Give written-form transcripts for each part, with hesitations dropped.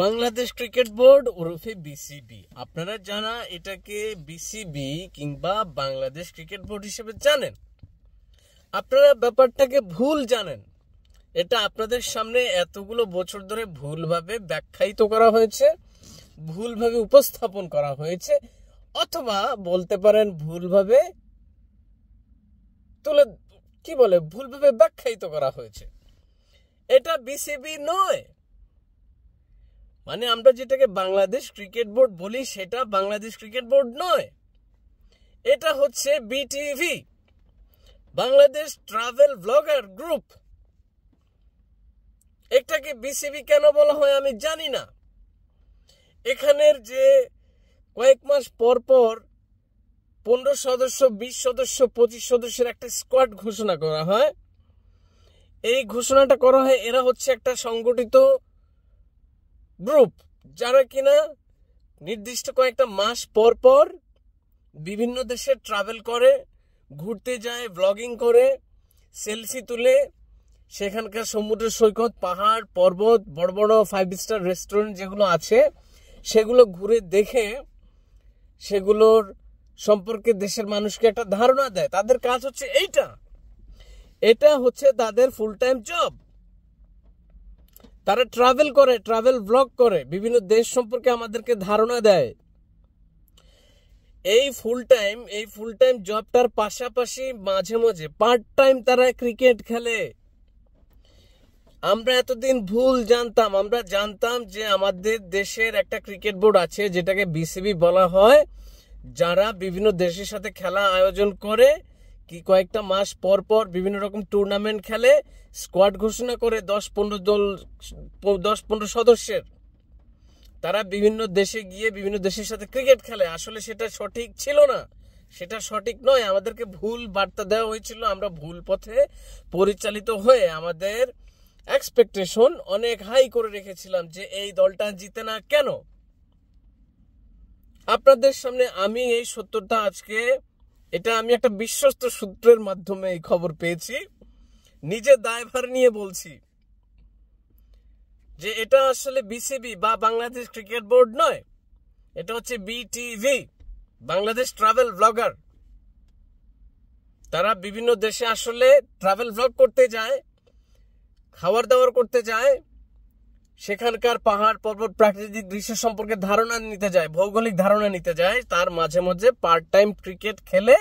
Bangladesh cricket board ওরফে BCB, আপনারা জানা এটাকে বিসিবি কিংবা বাংলাদেশ ক্রিকেট বোর্ড হিসেবে জানেন, আপনারা ব্যাপারটাকে ভুল জানেন। এটা আপনাদের সামনে এতগুলো বছর ধরে ভুলভাবে ব্যাখ্যায়িত করা হয়েছে, ভুলভাবে উপস্থাপন করা হয়েছে, অথবা বলতে পারেন ভুলভাবে ভুলভাবে ব্যাখ্যায়িত করা হয়েছে। এটা বিসিবি নয়, মানে আমরা যেটাকে বাংলাদেশ ক্রিকেট বোর্ড বলি সেটা বাংলাদেশ ক্রিকেট বোর্ড নয়। এটা হচ্ছে BTV, Bangladesh travel blogger group. এটাকে বিসিবি কেন বলা হয় আমি জানি না। এখানের যে কয়েক মাস পর পর 15 সদস্য, 20 সদস্য, 25 সদস্যের একটা স্কোয়াড ঘোষণা করা হয়। এই ঘোষণাটা করা হয় এরা হচ্ছে একটা সংগঠিত গ্রুপ, যারা কিনা নির্দিষ্ট কয়েকটা মাস পর পর বিভিন্ন দেশে ট্রাভেল করে, ঘুরতে যায়, ব্লগিং করে, সেলফি তুলে, সেখানকার সমুদ্র সৈকত, পাহাড়, পর্বত, বড় বড় 5 স্টার রেস্টুরেন্ট যেগুলো আছে সেগুলো ঘুরে দেখে সেগুলোর সম্পর্কে দেশের মানুষকে একটা ধারণা দেয়। তাদের কাজ হচ্ছে এটা হচ্ছে তাদের ফুল টাইম জব। তারা ট্রাভেল করে, ট্রাভেল ব্লগ করে, বিভিন্ন দেশ সম্পর্কে আমাদেরকে ধারণা দেয়। এই ফুল টাইম জবটার পাশাপাশি মাঝে মাঝে পার্ট টাইম তারা ক্রিকেট খেলে। আমরা এতদিন ভুল জানতাম, আমরা জানতাম যে আমাদের দেশের একটা ক্রিকেট বোর্ড আছে যেটাকে বিসিবি বলা হয়, যারা বিভিন্ন দেশের সাথে খেলা আয়োজন করে, কি কয়েকটা মাস পর পর বিভিন্ন রকম টুর্নামেন্ট খেলে, স্কোয়াড ঘোষণা করে 10-15 সদস্যের। তারা বিভিন্ন দেশে গিয়ে বিভিন্ন দেশের সাথে ক্রিকেট খেলে। আসলে সেটা সঠিক ছিল না, সেটা সঠিক নয়। আমাদেরকে ভুল বার্তা দেওয়া হয়েছিল, আমরা ভুল পথে পরিচালিত হয়ে আমাদের এক্সপেকটেশন অনেক হাই করে রেখেছিলাম যে এই দলটা জিতে না কেন। আপনাদের সামনে আমি এই সত্যটা আজকে, এটা আমি একটা বিশ্বস্ত সূত্রের মাধ্যমে এই খবর পেয়েছি, নিজে দায়ভার নিয়ে বলছি যে এটা আসলে বিসিবি বা বাংলাদেশ ক্রিকেট বোর্ড নয়, এটা হচ্ছে বিটিভি, বাংলাদেশ ট্রাভেল ব্লগার। তারা বিভিন্ন দেশে আসলে ট্রাভেল ব্লগ করতে যায়, খাবার দাবার করতে যায়, সেখানকার পাহাড় পর্বত প্রাকৃতিক দৃশ্য সম্পর্কে ধারণা নিতে যায়, ভৌগোলিক ধারণা নিতে যায়। তার মাঝে মাঝে পার্ট টাইম ক্রিকেট খেলে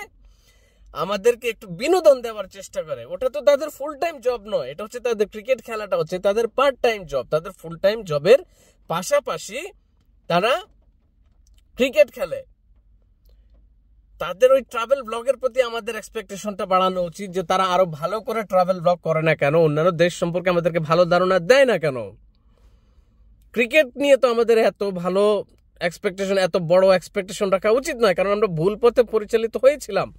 আমাদেরকে একটু বিনোদন দেওয়ার চেষ্টা করে। ওটা তো তাদের ফুল টাইম জব নয়, এটা হচ্ছে তাদের ক্রিকেট খেলাটা হচ্ছে তাদের পার্ট টাইম জব। তাদের ফুল টাইম জবের পাশাপাশি তারা ক্রিকেট খেলে। তাদের ওই ট্রাভেল ব্লগের প্রতি আমাদের এক্সপেকটেশনটা বাড়ানো উচিত, যে তারা আরো ভালো করে ট্রাভেল ব্লগ করে না কেন, অন্যান্য দেশ সম্পর্কে আমাদেরকে ভালো ধারণা দেয় না কেন। ক্রিকেট নিয়ে তো আমাদের এত ভালো এক্সপেকটেশন, এত বড় এক্সপেকটেশন রাখা উচিত নয়, কারণ আমরা ভুল পথে পরিচালিত হয়েছিলাম।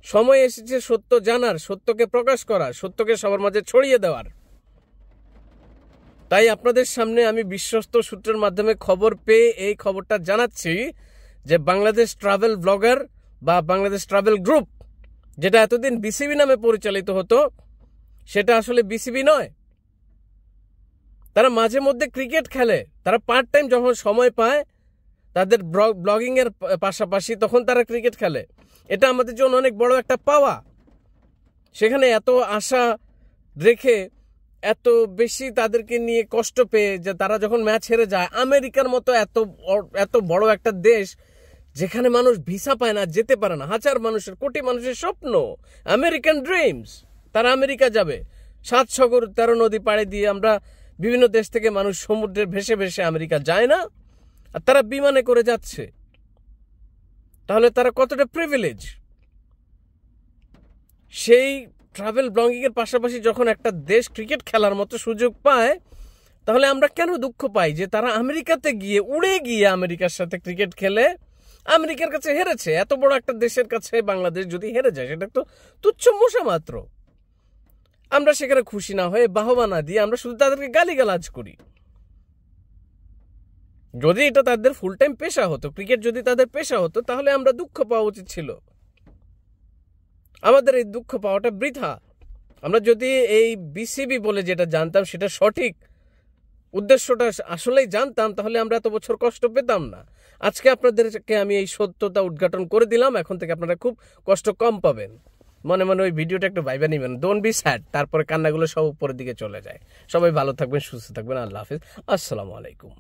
সময় এসেছে সত্য জানার, সত্যকে প্রকাশ করার, সত্যকে সবার মাঝে ছড়িয়ে দেওয়ার। তাই আপনাদের সামনে আমি বিশ্বস্ত সূত্রের মাধ্যমে খবর পেয়ে এই খবরটা জানাচ্ছি যে বাংলাদেশ ট্রাভেল ব্লগার বা বাংলাদেশ ট্রাভেল গ্রুপ, যেটা এতদিন বিসিবি নামে পরিচালিত হতো, সেটা আসলে বিসিবি নয়। তারা মাঝে মধ্যে ক্রিকেট খেলে, তারা পার্ট টাইম যখন সময় পায় তাদের ব্লগিং এর পাশাপাশি তখন তারা ক্রিকেট খেলে। এটা আমাদের জন্য অনেক বড় একটা পাওয়া। সেখানে এত আশা রেখে, এত বেশি তাদেরকে নিয়ে কষ্ট পেয়ে, যে তারা যখন ম্যাচ হেরে যায়, আমেরিকার মতো এত বড় একটা দেশ যেখানে মানুষ ভিসা পায় না, যেতে পারে না, হাজার মানুষের, কোটি মানুষের স্বপ্ন, আমেরিকান ড্রিমস, তারা আমেরিকা যাবে। 7 সাগর 13 নদী পাড়ে দিয়ে আমরা বিভিন্ন দেশ থেকে মানুষ সমুদ্রের ভেসে ভেসে আমেরিকা যায় না, আর তারা বিমানে করে যাচ্ছে। তাহলে তারা কতটা প্রিভিলেজ। সেই ট্রাভেল ব্লগিং এর পাশাপাশি যখন একটা দেশ ক্রিকেট খেলার মতো সুযোগ পায়, তাহলে আমরা কেন দুঃখ পাই যে তারা আমেরিকাতে গিয়ে, উড়ে গিয়ে আমেরিকার সাথে ক্রিকেট খেলে আমেরিকার কাছে হেরেছে। এত বড় একটা দেশের কাছে বাংলাদেশ যদি হেরে যায়, সেটা তো তুচ্ছ মশা মাত্র। আমরা সেখানে খুশি না হয়ে, বাহবা না দিয়ে, আমরা শুধু তাদেরকে গালিগালাজ করি। যদি এটা তাদের ফুল টাইম পেশা হতো, ক্রিকেট যদি তাদের পেশা হতো, তাহলে আমরা দুঃখ পাওয়া উচিত ছিল। আমাদের এই দুঃখ পাওয়াটা বৃথা। আমরা যদি এই বিসিবি বলে যেটা জানতাম সেটা সঠিক উদ্দেশ্যটা আসলেই জানতাম, তাহলে আমরা এত বছর কষ্ট পেতাম না। আজকে আপনাদেরকে আমি এই সত্যতা উদ্ঘাটন করে দিলাম, এখন থেকে আপনারা খুব কষ্ট কম পাবেন। মনে মনে ওই ভিডিওটা একটু ভাইবা নেবেন, ডোন্ট বি স্যাড, তারপরে কান্নাগুলো সব উপরের দিকে চলে যায়। সবাই ভালো থাকবেন, সুস্থ থাকবেন, আল্লাহ হাফিজ, আসসালামু আলাইকুম।